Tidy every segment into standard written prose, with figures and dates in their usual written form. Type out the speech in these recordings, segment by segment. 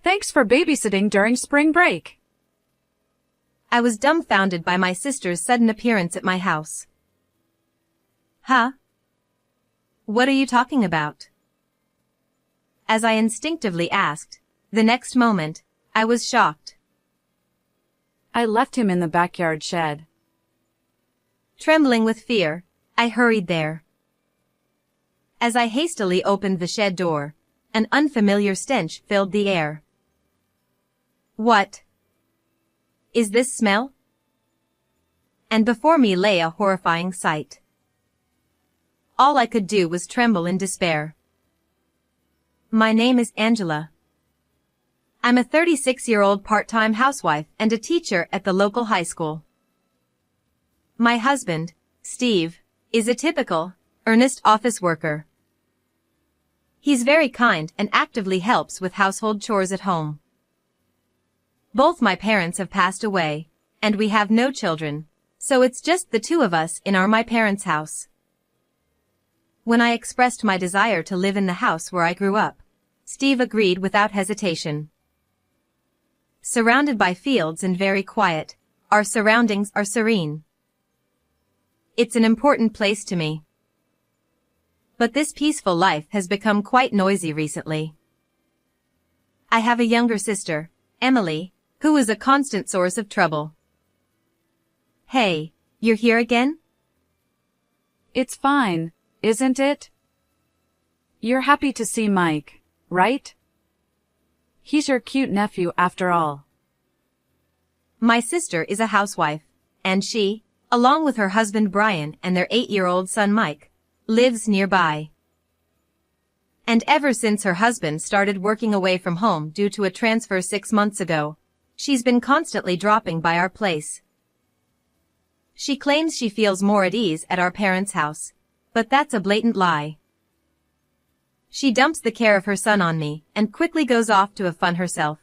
Thanks for babysitting during spring break. I was dumbfounded by my sister's sudden appearance at my house. Huh? What are you talking about? As I instinctively asked, the next moment, I was shocked. I left him in the backyard shed. Trembling with fear, I hurried there. As I hastily opened the shed door, an unfamiliar stench filled the air. What is this smell? And before me lay a horrifying sight. All I could do was tremble in despair. My name is Angela. I'm a 36-year-old part-time housewife and a teacher at the local high school. My husband, Steve, is a typical, earnest office worker. He's very kind and actively helps with household chores at home. Both my parents have passed away, and we have no children, so it's just the two of us in my parents' house. When I expressed my desire to live in the house where I grew up, Steve agreed without hesitation. Surrounded by fields and very quiet, our surroundings are serene. It's an important place to me. But this peaceful life has become quite noisy recently. I have a younger sister, Emily, who is a constant source of trouble. Hey, you're here again? It's fine, isn't it? You're happy to see Mike, right? He's your cute nephew after all. My sister is a housewife, and she, along with her husband Brian and their 8-year-old son Mike, lives nearby. And ever since her husband started working away from home due to a transfer 6 months ago, she's been constantly dropping by our place. She claims she feels more at ease at our parents' house, but that's a blatant lie. She dumps the care of her son on me and quickly goes off to have fun herself.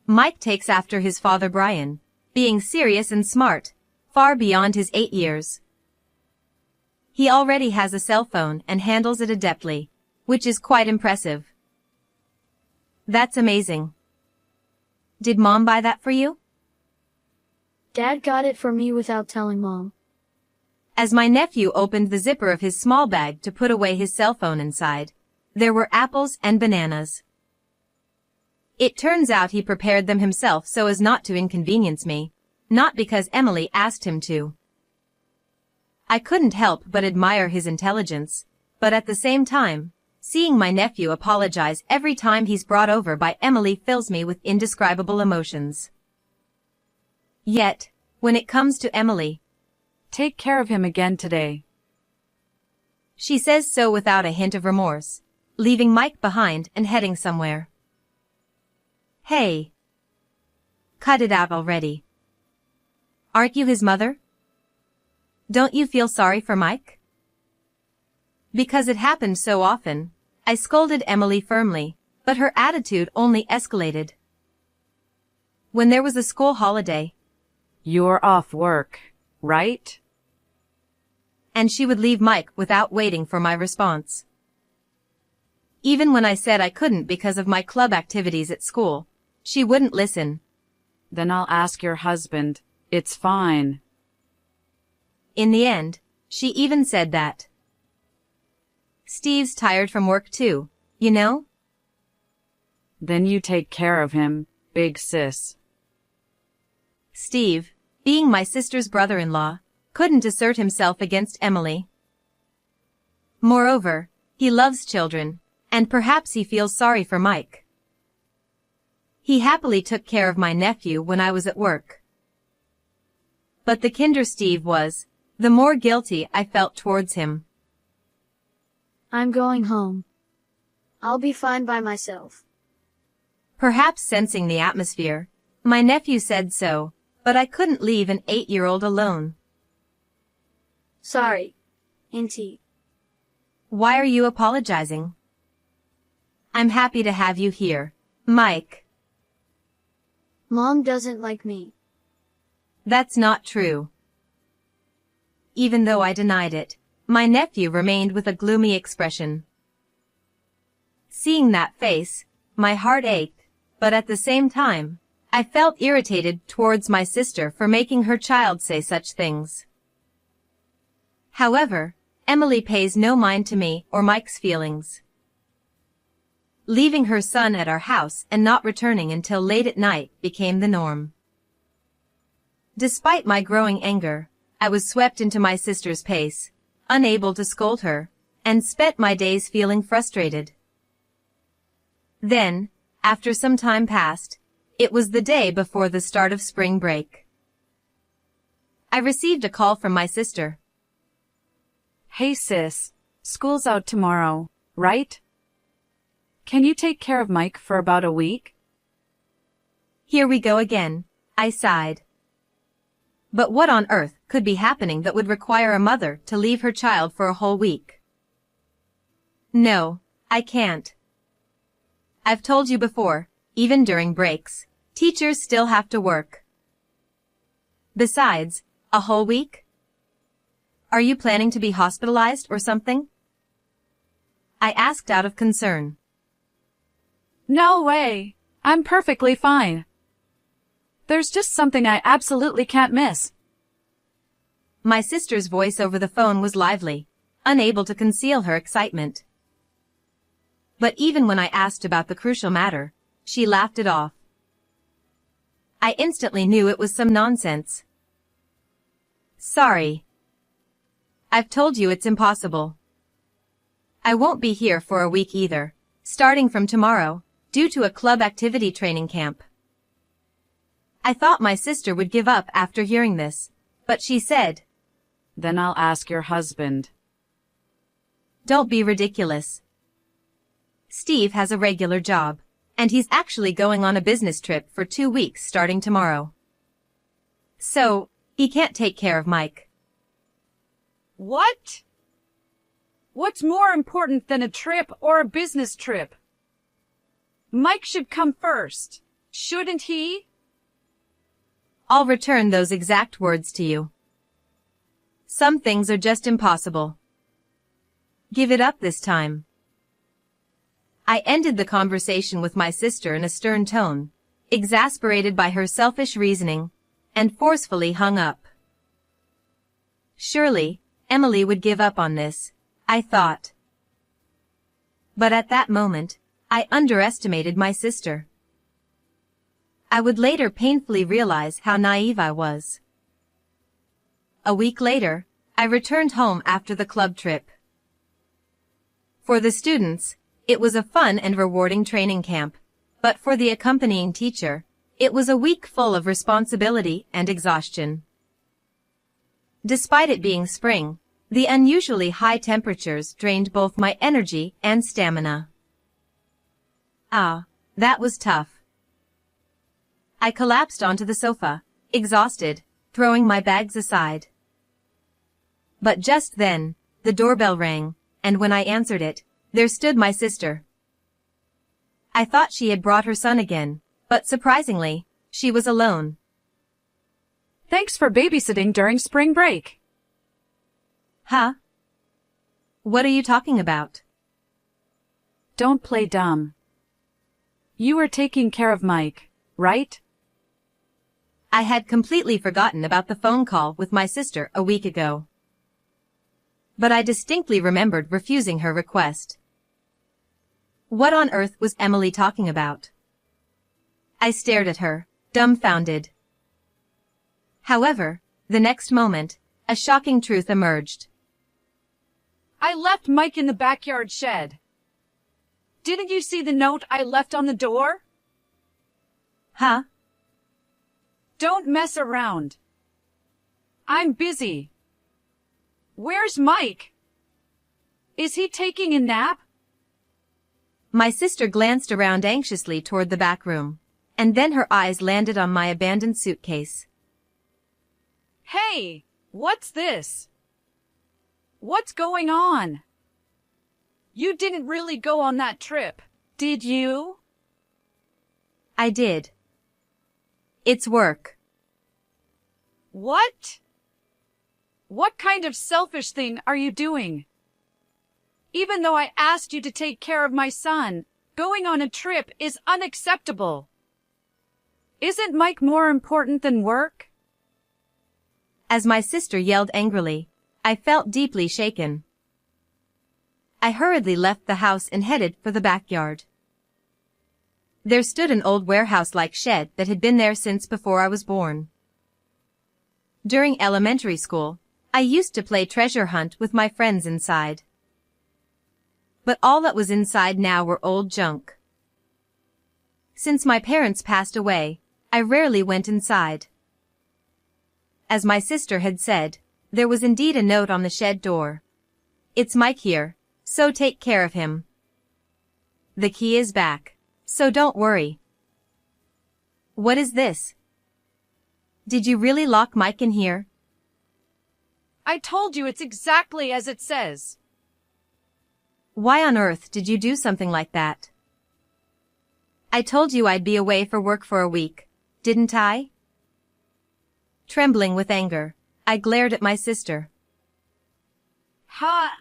Mike takes after his father Brian, being serious and smart, far beyond his 8 years. He already has a cell phone and handles it adeptly, which is quite impressive. That's amazing. Did Mom buy that for you? Dad got it for me without telling Mom. As my nephew opened the zipper of his small bag to put away his cell phone inside, there were apples and bananas. It turns out he prepared them himself so as not to inconvenience me, not because Emily asked him to. I couldn't help but admire his intelligence, but at the same time, seeing my nephew apologize every time he's brought over by Emily fills me with indescribable emotions. Yet, when it comes to Emily, take care of him again today. She says so without a hint of remorse, leaving Mike behind and heading somewhere. Hey! Cut it out already. Aren't you his mother? Don't you feel sorry for Mike? Because it happened so often, I scolded Emily firmly, but her attitude only escalated. When there was a school holiday, you're off work, right? And she would leave Mike without waiting for my response. Even when I said I couldn't because of my club activities at school, she wouldn't listen. Then I'll ask your husband. It's fine. In the end, she even said that. Steve's tired from work too, you know? Then you take care of him, big sis. Steve, being my sister's brother-in-law, couldn't assert himself against Emily. Moreover, he loves children, and perhaps he feels sorry for Mike. He happily took care of my nephew when I was at work. But the kinder Steve was, the more guilty I felt towards him. I'm going home. I'll be fine by myself. Perhaps sensing the atmosphere, my nephew said so, but I couldn't leave an 8-year-old alone. Sorry, Auntie. Why are you apologizing? I'm happy to have you here, Mike. Mom doesn't like me. That's not true. Even though I denied it, my nephew remained with a gloomy expression. Seeing that face, My heart ached, but at the same time, I felt irritated towards my sister for making her child say such things. However, Emily pays no mind to me or Mike's feelings. Leaving her son at our house and not returning until late at night became the norm. Despite my growing anger, I was swept into my sister's pace, unable to scold her, and spent my days feeling frustrated. Then, after some time passed, it was the day before the start of spring break. I received a call from my sister. Hey sis, school's out tomorrow, right? Can you take care of Mike for about a week? Here we go again, I sighed. But what on earth could be happening that would require a mother to leave her child for a whole week? No, I can't. I've told you before, even during breaks, teachers still have to work. Besides, a whole week? Are you planning to be hospitalized or something? I asked out of concern. No way. I'm perfectly fine. There's just something I absolutely can't miss. My sister's voice over the phone was lively, unable to conceal her excitement. But even when I asked about the crucial matter, she laughed it off. I instantly knew it was some nonsense. Sorry. I've told you it's impossible. I won't be here for a week either, starting from tomorrow, due to a club activity training camp. I thought my sister would give up after hearing this, but she said, Then I'll ask your husband. Don't be ridiculous. Steve has a regular job, and he's actually going on a business trip for 2 weeks starting tomorrow. So, he can't take care of Mike. What? What's more important than a trip or a business trip? Mike should come first, shouldn't he? I'll return those exact words to you. Some things are just impossible. Give it up this time. I ended the conversation with my sister in a stern tone, exasperated by her selfish reasoning, and forcefully hung up. Surely, Emily would give up on this, I thought. But at that moment, I underestimated my sister. I would later painfully realize how naive I was. A week later, I returned home after the club trip. For the students, it was a fun and rewarding training camp, but for the accompanying teacher, it was a week full of responsibility and exhaustion. Despite it being spring, the unusually high temperatures drained both my energy and stamina. Ah, that was tough. I collapsed onto the sofa, exhausted, throwing my bags aside. But just then, the doorbell rang, and when I answered it, there stood my sister. I thought she had brought her son again, but surprisingly, she was alone. Thanks for babysitting during spring break. Huh? What are you talking about? Don't play dumb. You were taking care of Mike, right? I had completely forgotten about the phone call with my sister a week ago. But I distinctly remembered refusing her request. What on earth was Emily talking about? I stared at her, dumbfounded. However, the next moment, a shocking truth emerged. I left Mike in the backyard shed. Didn't you see the note I left on the door? Huh? Don't mess around. I'm busy. Where's Mike? Is he taking a nap? My sister glanced around anxiously toward the back room, and then her eyes landed on my abandoned suitcase. Hey, what's this? What's going on? You didn't really go on that trip, did you? I did. It's work. What? What kind of selfish thing are you doing? Even though I asked you to take care of my son, Going on a trip is unacceptable. Isn't Mike more important than work? As my sister yelled angrily, I felt deeply shaken. I hurriedly left the house and headed for the backyard. There stood an old warehouse-like shed that had been there since before I was born. During elementary school, I used to play treasure hunt with my friends inside. But all that was inside now were old junk. Since my parents passed away, I rarely went inside. As my sister had said, there was indeed a note on the shed door. "It's Mike here, so take care of him. The key is back, so don't worry." What is this? Did you really lock Mike in here? I told you it's exactly as it says. Why on earth did you do something like that? I told you I'd be away for work for a week, didn't I? Trembling with anger, I glared at my sister. I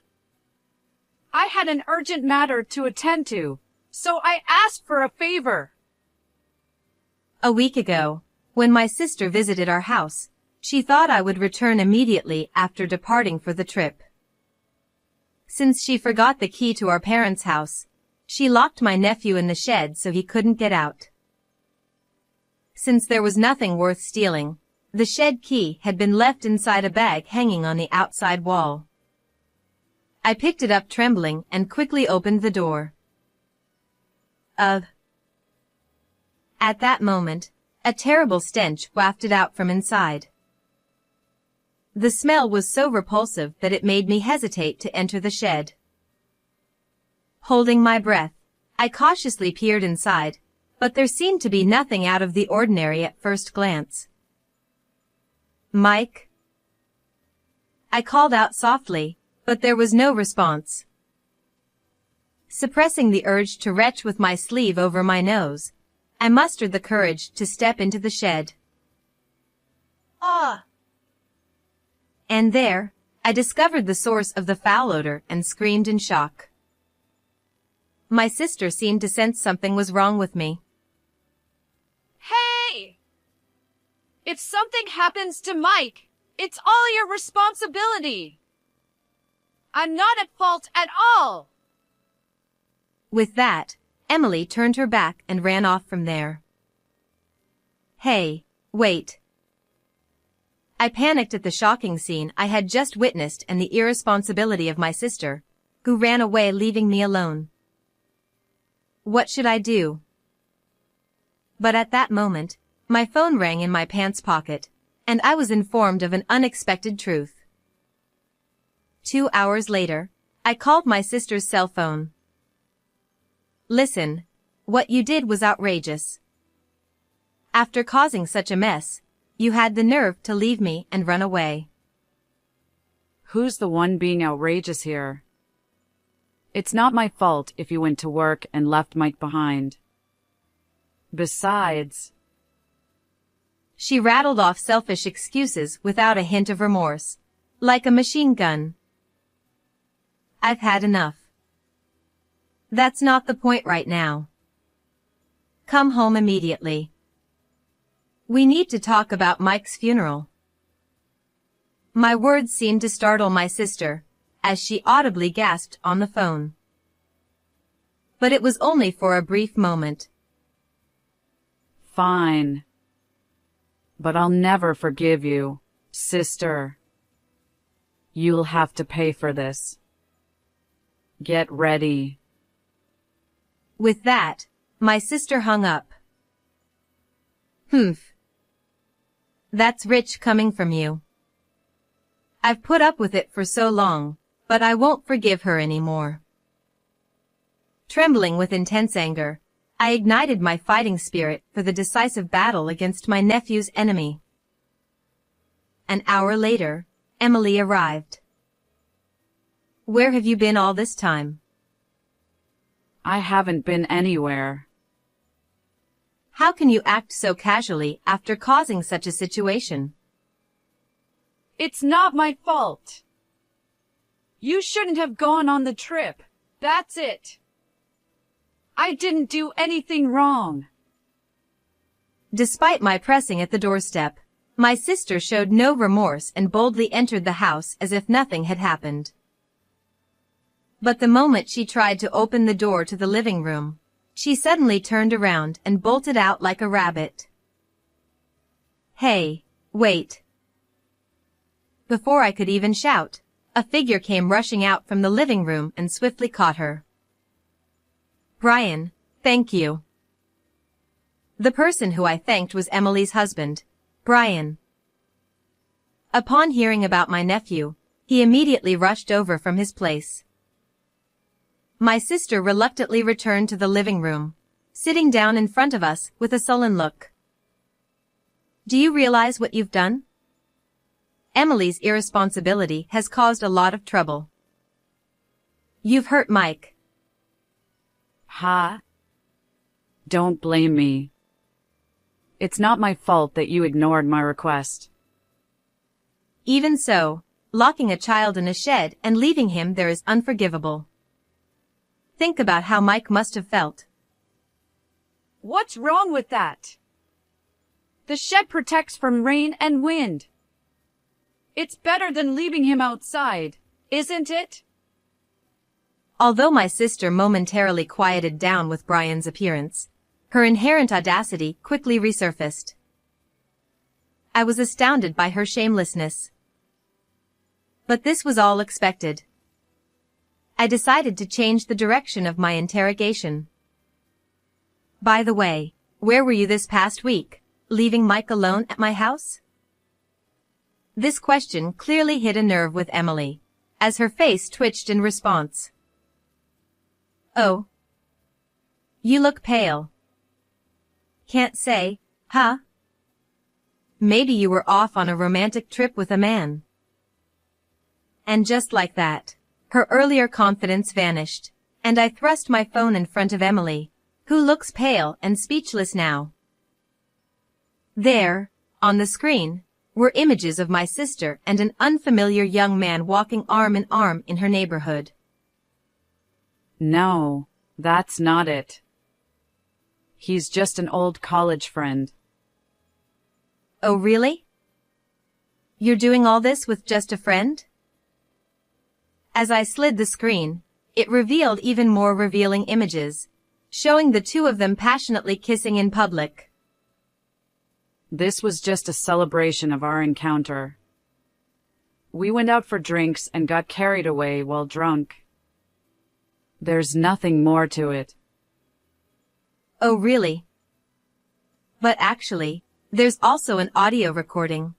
had an urgent matter to attend to, so I asked for a favor. A week ago, when my sister visited our house, she thought I would return immediately after departing for the trip. Since she forgot the key to our parents' house, she locked my nephew in the shed so he couldn't get out. Since there was nothing worth stealing, the shed key had been left inside a bag hanging on the outside wall. I picked it up trembling and quickly opened the door. At that moment, a terrible stench wafted out from inside. The smell was so repulsive that it made me hesitate to enter the shed. Holding my breath, I cautiously peered inside, but there seemed to be nothing out of the ordinary at first glance. "Mike?" I called out softly, but there was no response. Suppressing the urge to retch with my sleeve over my nose, I mustered the courage to step into the shed. And there, I discovered the source of the foul odor and screamed in shock. My sister seemed to sense something was wrong with me. Hey! If something happens to Mike, it's all your responsibility. I'm not at fault at all. With that, Emily turned her back and ran off from there. Hey, wait. I panicked at the shocking scene I had just witnessed and the irresponsibility of my sister, who ran away leaving me alone. What should I do? But at that moment, my phone rang in my pants pocket, and I was informed of an unexpected truth. 2 hours later, I called my sister's cell phone. "Listen, what you did was outrageous. After causing such a mess, you had the nerve to leave me and run away." Who's the one being outrageous here? It's not my fault if you went to work and left Mike behind. Besides, she rattled off selfish excuses without a hint of remorse, like a machine gun. I've had enough. That's not the point right now. Come home immediately. We need to talk about Mike's funeral. My words seemed to startle my sister, as she audibly gasped on the phone. But it was only for a brief moment. Fine. But I'll never forgive you, sister. You'll have to pay for this. Get ready. With that, my sister hung up. Humph. That's rich coming from you. I've put up with it for so long, but I won't forgive her anymore. Trembling with intense anger, I ignited my fighting spirit for the decisive battle against my nephew's enemy. An hour later, Emily arrived. "Where have you been all this time?" I haven't been anywhere. How can you act so casually after causing such a situation? It's not my fault. You shouldn't have gone on the trip. That's it. I didn't do anything wrong. Despite my pressing at the doorstep, my sister showed no remorse and boldly entered the house as if nothing had happened. But the moment she tried to open the door to the living room, she suddenly turned around and bolted out like a rabbit. Hey, wait. Before I could even shout, a figure came rushing out from the living room and swiftly caught her. Brian, thank you. The person who I thanked was Emily's husband, Brian. Upon hearing about my nephew, he immediately rushed over from his place. My sister reluctantly returned to the living room, sitting down in front of us with a sullen look. Do you realize what you've done? Emily's irresponsibility has caused a lot of trouble. You've hurt Mike. Huh? Don't blame me. It's not my fault that you ignored my request. Even so, locking a child in a shed and leaving him there is unforgivable. Think about how Mike must have felt. What's wrong with that? The shed protects from rain and wind. It's better than leaving him outside, isn't it? Although my sister momentarily quieted down with Brian's appearance, her inherent audacity quickly resurfaced. I was astounded by her shamelessness. But this was all expected. I decided to change the direction of my interrogation. By the way, where were you this past week, leaving Mike alone at my house? This question clearly hit a nerve with Emily, as her face twitched in response. Oh. You look pale. Can't say, huh? Maybe you were off on a romantic trip with a man. And just like that, her earlier confidence vanished, and I thrust my phone in front of Emily, who looks pale and speechless now. There, on the screen, were images of my sister and an unfamiliar young man walking arm in arm in her neighborhood. No, that's not it. He's just an old college friend. Oh, really? You're doing all this with just a friend? As I slid the screen, it revealed even more revealing images, showing the two of them passionately kissing in public. This was just a celebration of our encounter. We went out for drinks and got carried away while drunk. There's nothing more to it. Oh, really? But actually, there's also an audio recording.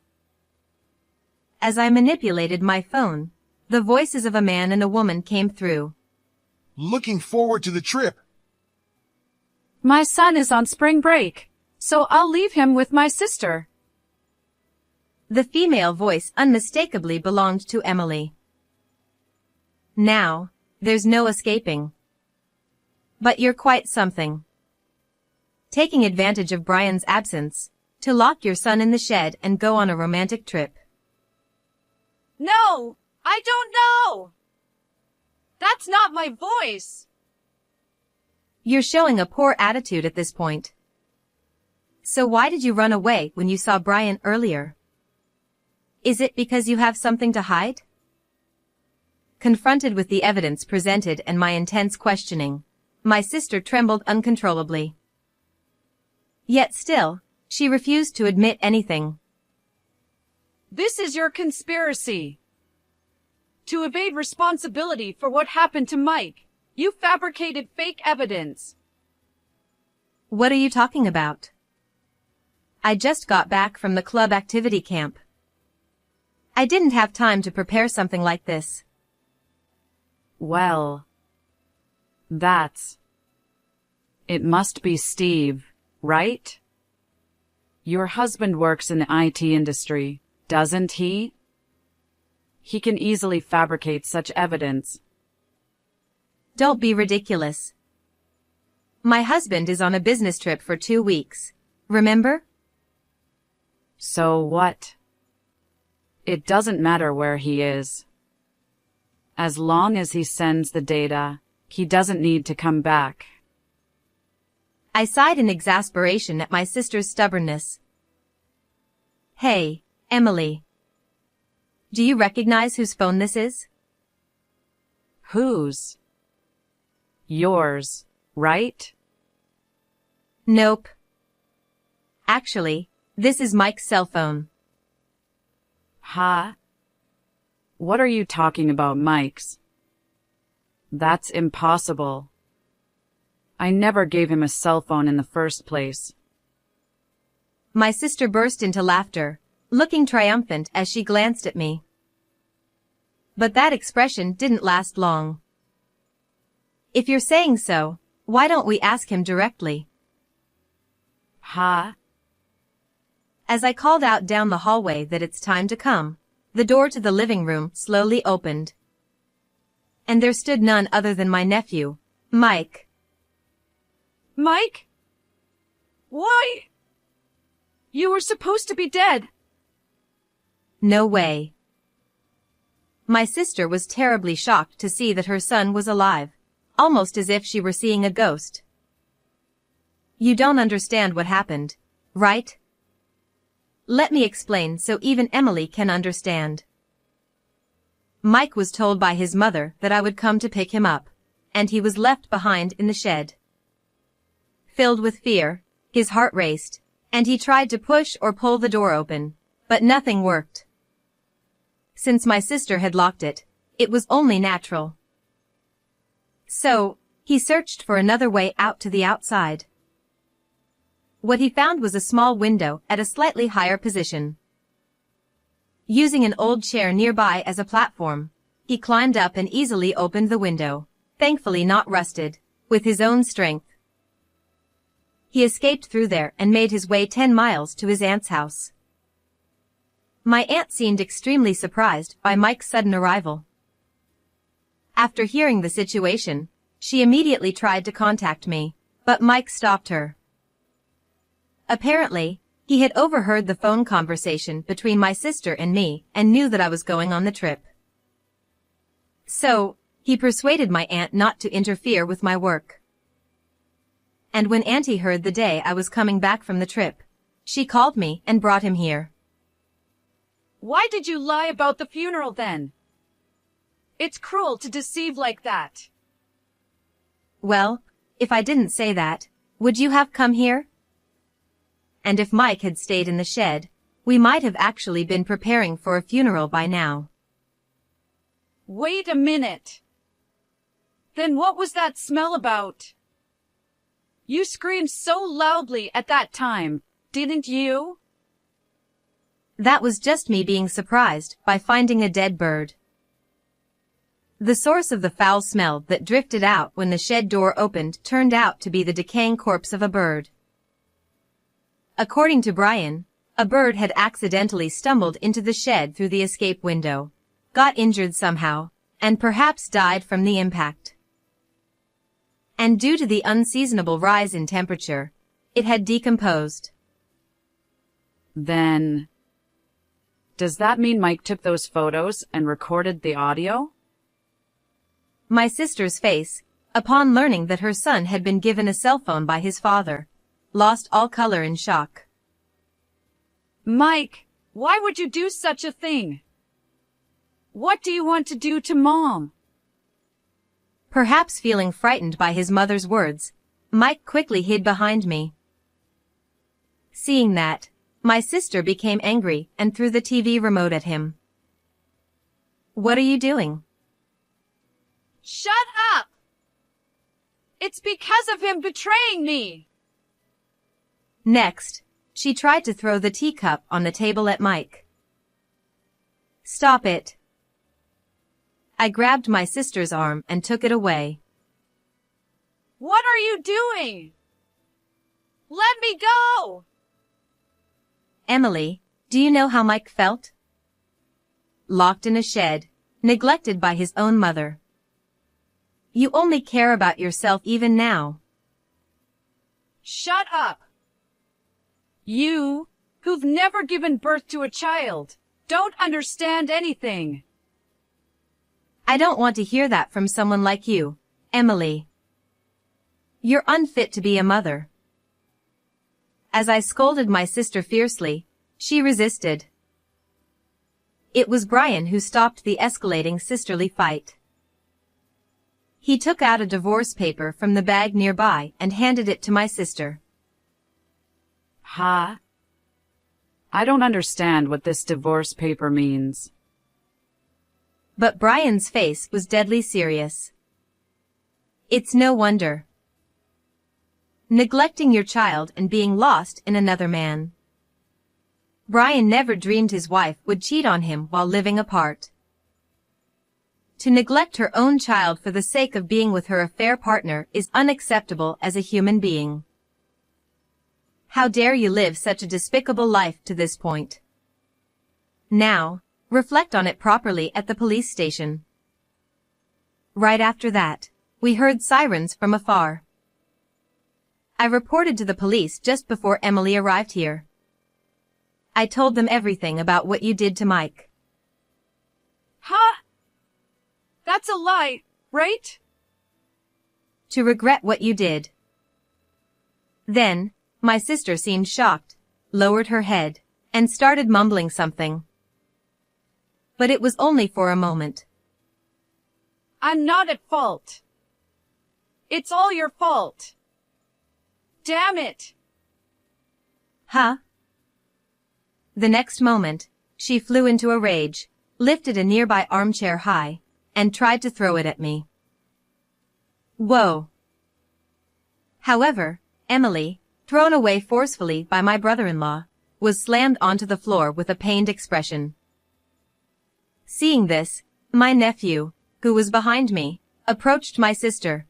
As I manipulated my phone, the voices of a man and a woman came through. Looking forward to the trip. My son is on spring break, so I'll leave him with my sister. The female voice unmistakably belonged to Emily. Now, there's no escaping. But you're quite something. Taking advantage of Brian's absence, to lock your son in the shed and go on a romantic trip. No, I don't know. That's not my voice. You're showing a poor attitude at this point. So why did you run away when you saw Brian earlier? Is it because you have something to hide? Confronted with the evidence presented and my intense questioning, my sister trembled uncontrollably. Yet still, she refused to admit anything. This is your conspiracy. To evade responsibility for what happened to Mike, you fabricated fake evidence. What are you talking about? I just got back from the club activity camp. I didn't have time to prepare something like this. Well, it must be Steve, right? Your husband works in the IT industry, doesn't he? He can easily fabricate such evidence. Don't be ridiculous. My husband is on a business trip for 2 weeks, remember? So what? It doesn't matter where he is. As long as he sends the data, he doesn't need to come back. I sighed in exasperation at my sister's stubbornness. Hey, Emily. Do you recognize whose phone this is? Whose? Yours, right? Nope. Actually, this is Mike's cell phone. Huh? What are you talking about, Mike's? That's impossible. I never gave him a cell phone in the first place. My sister burst into laughter, looking triumphant as she glanced at me. But that expression didn't last long. If you're saying so, why don't we ask him directly? Huh? As I called out down the hallway that it's time to come, the door to the living room slowly opened. And there stood none other than my nephew, Mike. Mike? Why? You were supposed to be dead. No way. My sister was terribly shocked to see that her son was alive, almost as if she were seeing a ghost. You don't understand what happened, right? Let me explain so even Emily can understand. Mike was told by his mother that I would come to pick him up, and he was left behind in the shed. Filled with fear, his heart raced, and he tried to push or pull the door open, but nothing worked. Since my sister had locked it, it was only natural. So, he searched for another way out to the outside. What he found was a small window at a slightly higher position. Using an old chair nearby as a platform, he climbed up and easily opened the window, thankfully not rusted, with his own strength. He escaped through there and made his way 10 miles to his aunt's house. My aunt seemed extremely surprised by Mike's sudden arrival. After hearing the situation, she immediately tried to contact me, but Mike stopped her. Apparently, he had overheard the phone conversation between my sister and me and knew that I was going on the trip. So, he persuaded my aunt not to interfere with my work. And when Auntie heard the day I was coming back from the trip, she called me and brought him here. Why did you lie about the funeral then? It's cruel to deceive like that. Well, if I didn't say that, would you have come here? And if Mike had stayed in the shed, we might have actually been preparing for a funeral by now. Wait a minute. Then what was that smell about? You screamed so loudly at that time, didn't you? That was just me being surprised by finding a dead bird. The source of the foul smell that drifted out when the shed door opened turned out to be the decaying corpse of a bird. According to Brian, a bird had accidentally stumbled into the shed through the escape window, got injured somehow, and perhaps died from the impact. And due to the unseasonable rise in temperature, it had decomposed. Then, does that mean Mike took those photos and recorded the audio? My sister's face, upon learning that her son had been given a cell phone by his father, lost all color in shock. Mike, why would you do such a thing? What do you want to do to Mom? Perhaps feeling frightened by his mother's words, Mike quickly hid behind me. Seeing that, my sister became angry and threw the TV remote at him. What are you doing? Shut up! It's because of him betraying me! Next, she tried to throw the teacup on the table at Mike. Stop it. I grabbed my sister's arm and took it away. What are you doing? Let me go! Emily, do you know how Mike felt? Locked in a shed, neglected by his own mother. You only care about yourself even now. Shut up! You, who've never given birth to a child, don't understand anything. I don't want to hear that from someone like you, Emily. You're unfit to be a mother. As I scolded my sister fiercely, she resisted. It was Brian who stopped the escalating sisterly fight. He took out a divorce paper from the bag nearby and handed it to my sister. Huh? I don't understand what this divorce paper means. But Brian's face was deadly serious. It's no wonder. Neglecting your child and being lost in another man. Brian never dreamed his wife would cheat on him while living apart. To neglect her own child for the sake of being with her affair partner is unacceptable as a human being. How dare you live such a despicable life to this point? Now, reflect on it properly at the police station. Right after that, we heard sirens from afar. I reported to the police just before Emily arrived here. I told them everything about what you did to Mike. Huh? That's a lie, right? To regret what you did. Then, my sister seemed shocked, lowered her head, and started mumbling something. But it was only for a moment. I'm not at fault. It's all your fault. Damn it. Huh? The next moment, she flew into a rage, lifted a nearby armchair high, and tried to throw it at me. Whoa. However, Emily, thrown away forcefully by my brother-in-law, was slammed onto the floor with a pained expression. Seeing this, my nephew, who was behind me, approached my sister.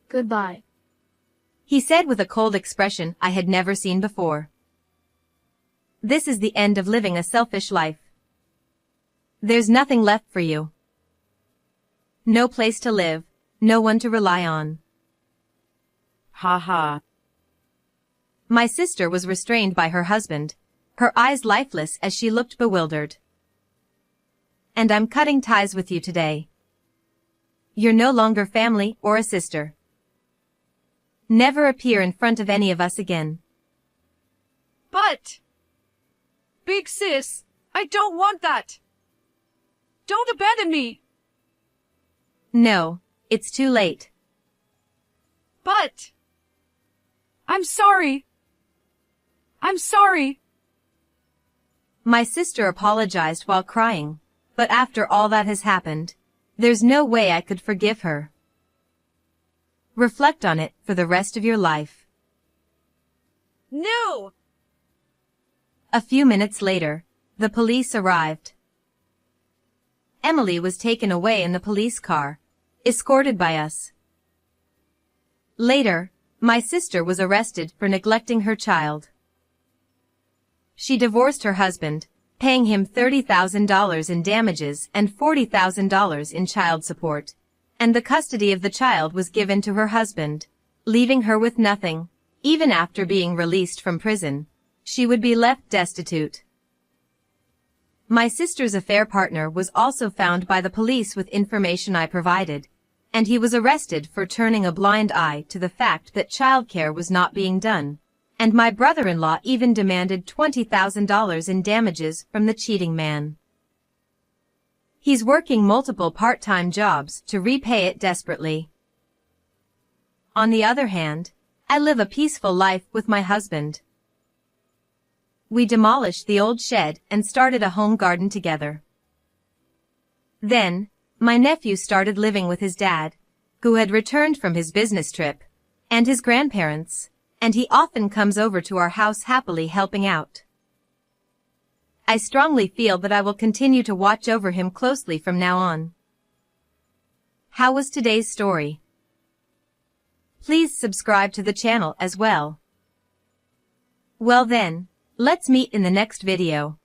Goodbye. He said with a cold expression I had never seen before. This is the end of living a selfish life. There's nothing left for you. No place to live, no one to rely on. Ha ha. My sister was restrained by her husband, her eyes lifeless as she looked bewildered. And I'm cutting ties with you today. You're no longer family or a sister. Never appear in front of any of us again. But, big sis, I don't want that. Don't abandon me. No, it's too late. But, I'm sorry. I'm sorry. My sister apologized while crying, but after all that has happened, there's no way I could forgive her. Reflect on it for the rest of your life. No! A few minutes later, the police arrived. Emily was taken away in the police car, escorted by us. Later, my sister was arrested for neglecting her child. She divorced her husband, paying him $30,000 in damages and $40,000 in child support, and the custody of the child was given to her husband, leaving her with nothing. Even after being released from prison, she would be left destitute. My sister's affair partner was also found by the police with information I provided, and he was arrested for turning a blind eye to the fact that childcare was not being done, and my brother-in-law even demanded $20,000 in damages from the cheating man. He's working multiple part-time jobs to repay it desperately. On the other hand, I live a peaceful life with my husband. We demolished the old shed and started a home garden together. Then, my nephew started living with his dad, who had returned from his business trip, and his grandparents, and he often comes over to our house happily helping out. I strongly feel that I will continue to watch over him closely from now on. How was today's story? Please subscribe to the channel as well. Well then, let's meet in the next video.